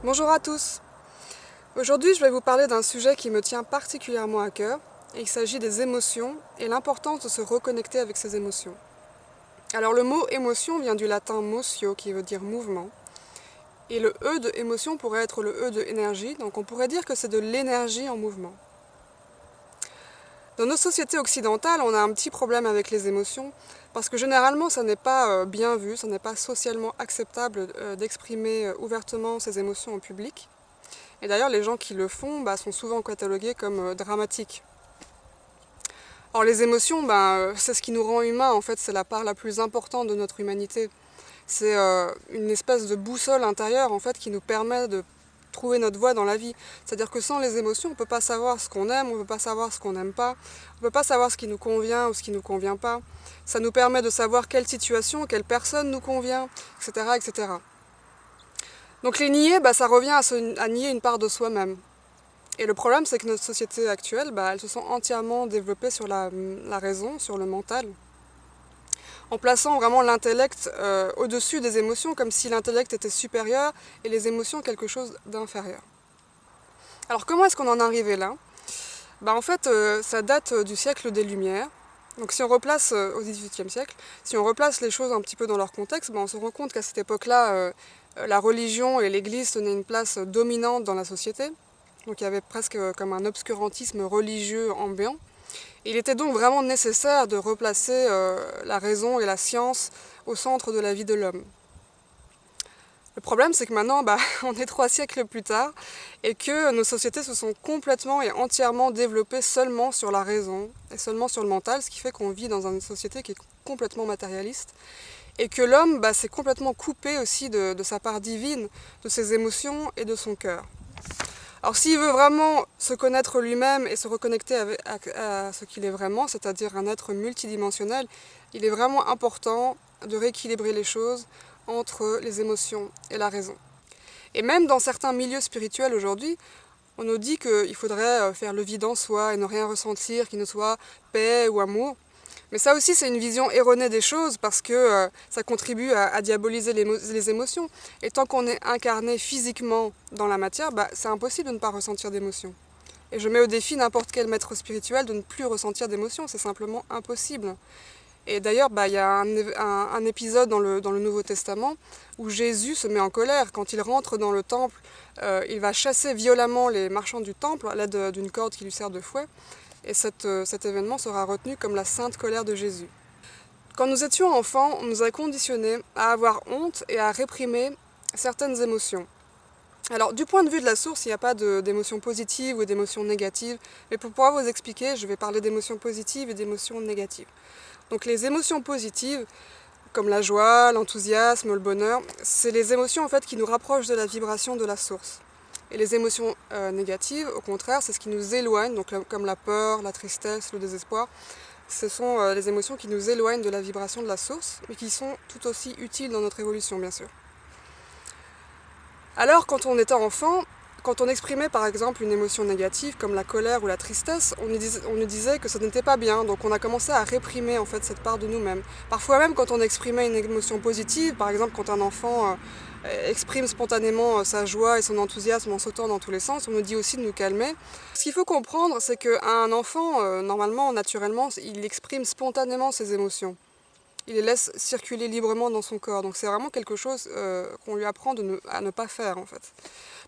Bonjour à tous. Aujourd'hui, je vais vous parler d'un sujet qui me tient particulièrement à cœur. Il s'agit des émotions et l'importance de se reconnecter avec ces émotions. Alors le mot émotion vient du latin motio qui veut dire mouvement. Et le E de émotion pourrait être le E de énergie, donc on pourrait dire que c'est de l'énergie en mouvement. Dans nos sociétés occidentales, on a un petit problème avec les émotions parce que généralement, ça n'est pas bien vu, ça n'est pas socialement acceptable d'exprimer ouvertement ses émotions au public. Et d'ailleurs, les gens qui le font sont souvent catalogués comme dramatiques. Or, les émotions, c'est ce qui nous rend humains, en fait, c'est la part la plus importante de notre humanité. C'est une espèce de boussole intérieure, en fait, qui nous permet de trouver notre voie dans la vie. C'est-à-dire que sans les émotions, on ne peut pas savoir ce qu'on aime, on ne peut pas savoir ce qu'on n'aime pas, on ne peut pas savoir ce qui nous convient ou ce qui ne nous convient pas. Ça nous permet de savoir quelle situation, quelle personne nous convient, etc., etc. Donc les nier, ça revient à nier une part de soi-même. Et le problème, c'est que notre société actuelle, elles se sont entièrement développées sur la raison, sur le mental, en plaçant vraiment l'intellect au-dessus des émotions, comme si l'intellect était supérieur et les émotions quelque chose d'inférieur. Alors comment est-ce qu'on en est arrivé là ? En fait, ça date du siècle des Lumières. Donc si on replace au XVIIIe siècle, si on replace les choses un petit peu dans leur contexte, on se rend compte qu'à cette époque-là, la religion et l'Église tenaient une place dominante dans la société. Donc il y avait presque comme un obscurantisme religieux ambiant. Il était donc vraiment nécessaire de replacer la raison et la science au centre de la vie de l'homme. Le problème, c'est que maintenant, on est 3 siècles plus tard et que nos sociétés se sont complètement et entièrement développées seulement sur la raison et seulement sur le mental, ce qui fait qu'on vit dans une société qui est complètement matérialiste et que l'homme s'est complètement coupé aussi de sa part divine, de ses émotions et de son cœur. Alors s'il veut vraiment se connaître lui-même et se reconnecter à ce qu'il est vraiment, c'est-à-dire un être multidimensionnel, il est vraiment important de rééquilibrer les choses entre les émotions et la raison. Et même dans certains milieux spirituels aujourd'hui, on nous dit qu'il faudrait faire le vide en soi et ne rien ressentir qui ne soit paix ou amour. Mais ça aussi, c'est une vision erronée des choses parce que ça contribue à diaboliser les émotions. Et tant qu'on est incarné physiquement dans la matière, c'est impossible de ne pas ressentir d'émotions. Et je mets au défi n'importe quel maître spirituel de ne plus ressentir d'émotions, c'est simplement impossible. Et d'ailleurs, il y a un épisode dans le Nouveau Testament où Jésus se met en colère. Quand il rentre dans le temple, il va chasser violemment les marchands du temple à l'aide d'une corde qui lui sert de fouet. Et cet événement sera retenu comme la sainte colère de Jésus. Quand nous étions enfants, on nous a conditionnés à avoir honte et à réprimer certaines émotions. Alors, du point de vue de la source, il n'y a pas d'émotions positives ou d'émotions négatives, mais pour pouvoir vous expliquer, je vais parler d'émotions positives et d'émotions négatives. Donc les émotions positives, comme la joie, l'enthousiasme, le bonheur, c'est les émotions en fait qui nous rapprochent de la vibration de la source. Et les émotions négatives, au contraire, c'est ce qui nous éloigne, donc comme la peur, la tristesse, le désespoir. Ce sont les émotions qui nous éloignent de la vibration de la source, mais qui sont tout aussi utiles dans notre évolution, bien sûr. Alors, quand on était enfant, quand on exprimait par exemple une émotion négative, comme la colère ou la tristesse, on nous disait que ça n'était pas bien, donc on a commencé à réprimer en fait cette part de nous-mêmes. Parfois même quand on exprimait une émotion positive, par exemple quand un enfant exprime spontanément sa joie et son enthousiasme en sautant dans tous les sens, on nous dit aussi de nous calmer. Ce qu'il faut comprendre, c'est qu'un enfant, normalement, naturellement, il exprime spontanément ses émotions. Il les laisse circuler librement dans son corps. Donc c'est vraiment quelque chose qu'on lui apprend à ne pas faire en fait.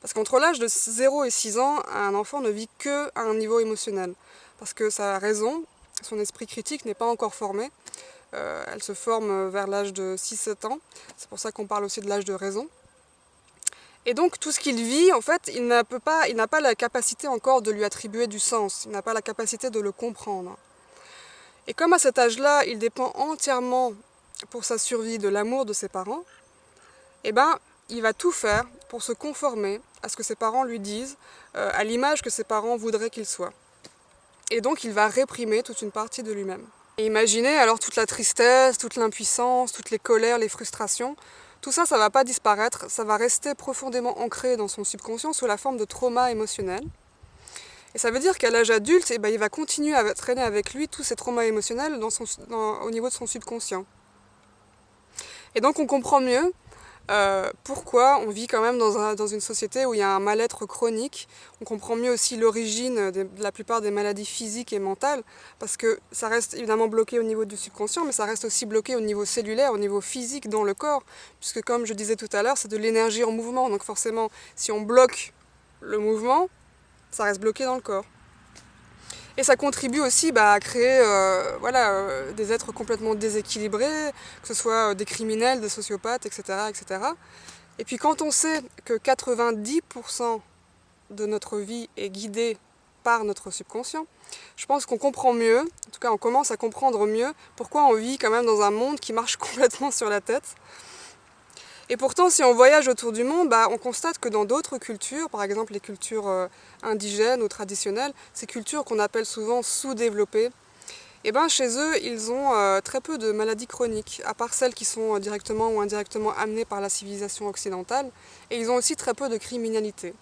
Parce qu'entre l'âge de 0 et 6 ans, un enfant ne vit qu'à un niveau émotionnel. Parce que sa raison, son esprit critique n'est pas encore formé. Elle se forme vers l'âge de 6-7 ans. C'est pour ça qu'on parle aussi de l'âge de raison. Et donc tout ce qu'il vit, en fait, il n'a pas la capacité encore de lui attribuer du sens. Il n'a pas la capacité de le comprendre. Et comme à cet âge-là, il dépend entièrement pour sa survie de l'amour de ses parents, il va tout faire pour se conformer à ce que ses parents lui disent, à l'image que ses parents voudraient qu'il soit. Et donc il va réprimer toute une partie de lui-même. Et imaginez alors toute la tristesse, toute l'impuissance, toutes les colères, les frustrations, tout ça, ça ne va pas disparaître, ça va rester profondément ancré dans son subconscient sous la forme de trauma émotionnel. Et ça veut dire qu'à l'âge adulte, il va continuer à traîner avec lui tous ces traumas émotionnels au niveau de son subconscient. Et donc on comprend mieux pourquoi on vit quand même dans une société où il y a un mal-être chronique. On comprend mieux aussi l'origine de la plupart des maladies physiques et mentales, parce que ça reste évidemment bloqué au niveau du subconscient, mais ça reste aussi bloqué au niveau cellulaire, au niveau physique dans le corps, puisque comme je disais tout à l'heure, c'est de l'énergie en mouvement, donc forcément, si on bloque le mouvement, ça reste bloqué dans le corps. Et ça contribue aussi à créer des êtres complètement déséquilibrés, que ce soit des criminels, des sociopathes, etc., etc. Et puis quand on sait que 90% de notre vie est guidée par notre subconscient, je pense qu'on comprend mieux, en tout cas on commence à comprendre mieux pourquoi on vit quand même dans un monde qui marche complètement sur la tête. Et pourtant, si on voyage autour du monde, on constate que dans d'autres cultures, par exemple les cultures indigènes ou traditionnelles, ces cultures qu'on appelle souvent sous-développées, chez eux, ils ont très peu de maladies chroniques, à part celles qui sont directement ou indirectement amenées par la civilisation occidentale, et ils ont aussi très peu de criminalité.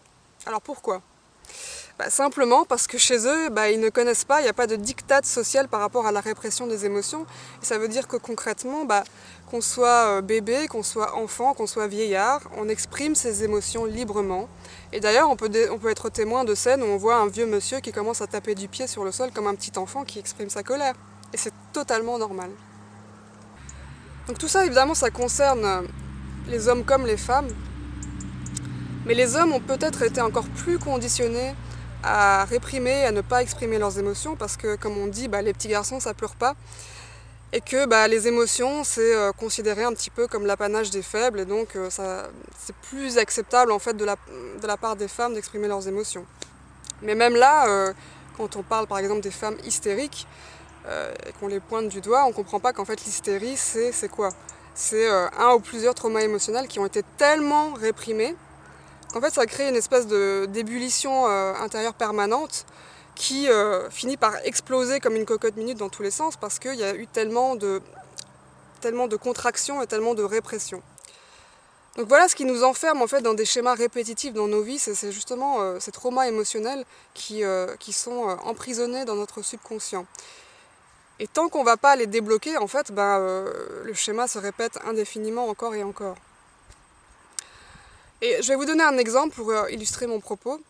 Alors pourquoi ? Simplement parce que chez eux, ils ne connaissent pas, il n'y a pas de diktat social par rapport à la répression des émotions. Et ça veut dire que concrètement, qu'on soit bébé, qu'on soit enfant, qu'on soit vieillard, on exprime ses émotions librement. Et d'ailleurs, on peut être témoin de scènes où on voit un vieux monsieur qui commence à taper du pied sur le sol comme un petit enfant qui exprime sa colère. Et c'est totalement normal. Donc tout ça, évidemment, ça concerne les hommes comme les femmes. Mais les hommes ont peut-être été encore plus conditionnés à réprimer, à ne pas exprimer leurs émotions, parce que, comme on dit, les petits garçons, ça pleure pas. Et que les émotions, c'est considéré un petit peu comme l'apanage des faibles, et donc c'est plus acceptable en fait de la part des femmes d'exprimer leurs émotions. Mais même là, quand on parle par exemple des femmes hystériques, et qu'on les pointe du doigt, on comprend pas qu'en fait l'hystérie, c'est quoi ? C'est un ou plusieurs traumas émotionnels qui ont été tellement réprimés qu'en fait ça crée une espèce d'ébullition intérieure permanente qui finit par exploser comme une cocotte minute dans tous les sens parce qu'il y a eu tellement de contractions et tellement de répression. Donc voilà ce qui nous enferme en fait dans des schémas répétitifs dans nos vies, c'est justement ces traumas émotionnels qui sont emprisonnés dans notre subconscient. Et tant qu'on ne va pas les débloquer, en fait, le schéma se répète indéfiniment encore et encore. Et je vais vous donner un exemple pour illustrer mon propos.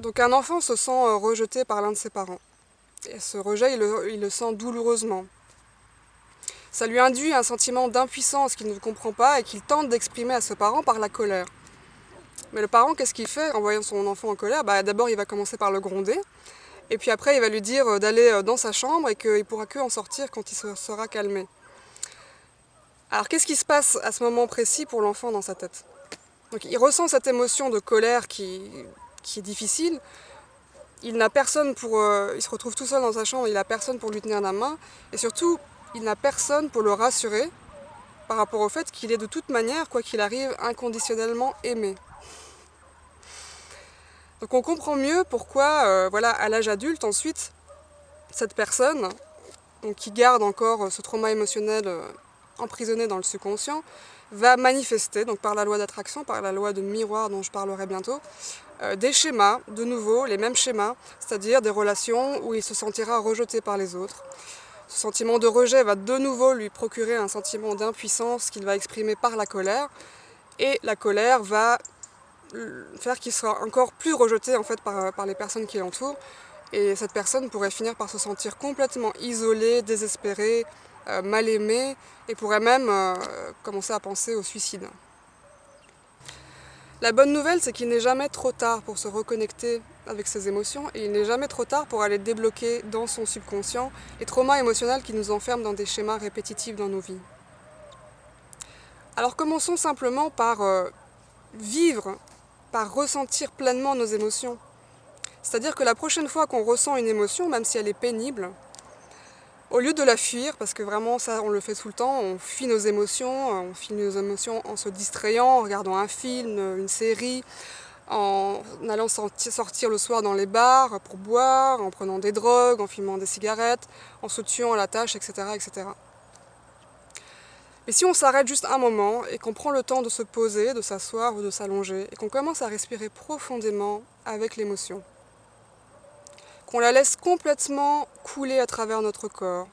Donc un enfant se sent rejeté par l'un de ses parents. Et ce rejet, il le sent douloureusement. Ça lui induit un sentiment d'impuissance qu'il ne comprend pas et qu'il tente d'exprimer à ce parent par la colère. Mais le parent, qu'est-ce qu'il fait en voyant son enfant en colère ? D'abord, il va commencer par le gronder. Et puis après, il va lui dire d'aller dans sa chambre et qu'il ne pourra que en sortir quand il se sera calmé. Alors qu'est-ce qui se passe à ce moment précis pour l'enfant dans sa tête ? Donc il ressent cette émotion de colère qui est difficile. Il n'a personne il se retrouve tout seul dans sa chambre, il n'a personne pour lui tenir la main. Et surtout, il n'a personne pour le rassurer par rapport au fait qu'il est de toute manière, quoi qu'il arrive, inconditionnellement aimé. Donc on comprend mieux pourquoi, à l'âge adulte, ensuite, cette personne, donc, qui garde encore ce trauma émotionnel emprisonné dans le subconscient, va manifester, donc par la loi d'attraction, par la loi de miroir dont je parlerai bientôt, des schémas, de nouveau, les mêmes schémas, c'est-à-dire des relations où il se sentira rejeté par les autres. Ce sentiment de rejet va de nouveau lui procurer un sentiment d'impuissance qu'il va exprimer par la colère, et la colère va faire qu'il sera encore plus rejeté en fait, par les personnes qui l'entourent, et cette personne pourrait finir par se sentir complètement isolée, désespérée, mal aimée, et pourrait même commencer à penser au suicide. La bonne nouvelle, c'est qu'il n'est jamais trop tard pour se reconnecter avec ses émotions, et il n'est jamais trop tard pour aller débloquer dans son subconscient les traumas émotionnels qui nous enferment dans des schémas répétitifs dans nos vies. Alors commençons simplement par vivre, par ressentir pleinement nos émotions. C'est-à-dire que la prochaine fois qu'on ressent une émotion, même si elle est pénible, au lieu de la fuir, parce que vraiment ça on le fait tout le temps, on fuit nos émotions en se distrayant, en regardant un film, une série, en allant sortir le soir dans les bars pour boire, en prenant des drogues, en fumant des cigarettes, en se tuant à la tâche, etc., etc. Mais si on s'arrête juste un moment et qu'on prend le temps de se poser, de s'asseoir ou de s'allonger, et qu'on commence à respirer profondément avec l'émotion, qu'on la laisse complètement couler à travers notre corps,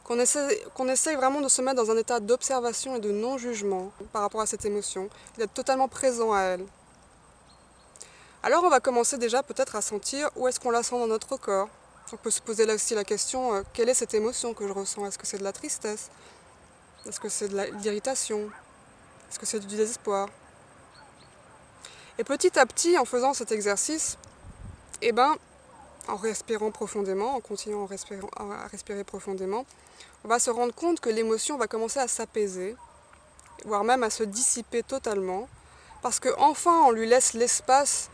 qu'on essaye vraiment de se mettre dans un état d'observation et de non-jugement par rapport à cette émotion, d'être totalement présent à elle. Alors on va commencer déjà peut-être à sentir où est-ce qu'on la sent dans notre corps. On peut se poser là aussi la question, quelle est cette émotion que je ressens? Est-ce que c'est de la tristesse? Est-ce que c'est de l'irritation? Est-ce que c'est du désespoir? Et petit à petit, en faisant cet exercice, en respirant profondément, en continuant à respirer profondément, on va se rendre compte que l'émotion va commencer à s'apaiser, voire même à se dissiper totalement, parce qu'enfin on lui laisse l'espace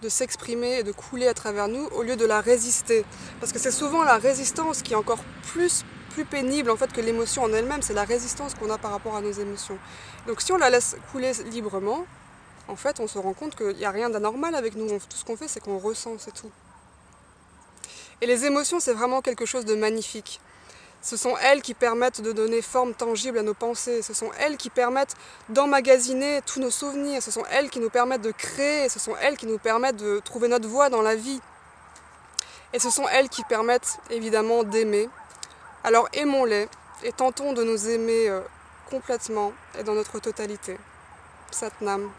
de s'exprimer et de couler à travers nous au lieu de la résister. Parce que c'est souvent la résistance qui est encore plus pénible en fait que l'émotion en elle-même, c'est la résistance qu'on a par rapport à nos émotions. Donc si on la laisse couler librement, en fait on se rend compte qu'il n'y a rien d'anormal avec nous, tout ce qu'on fait c'est qu'on ressent, c'est tout. Et les émotions, c'est vraiment quelque chose de magnifique. Ce sont elles qui permettent de donner forme tangible à nos pensées, ce sont elles qui permettent d'emmagasiner tous nos souvenirs, ce sont elles qui nous permettent de créer, ce sont elles qui nous permettent de trouver notre voie dans la vie. Et ce sont elles qui permettent évidemment d'aimer. Alors aimons-les et tentons de nous aimer complètement et dans notre totalité. Satnam.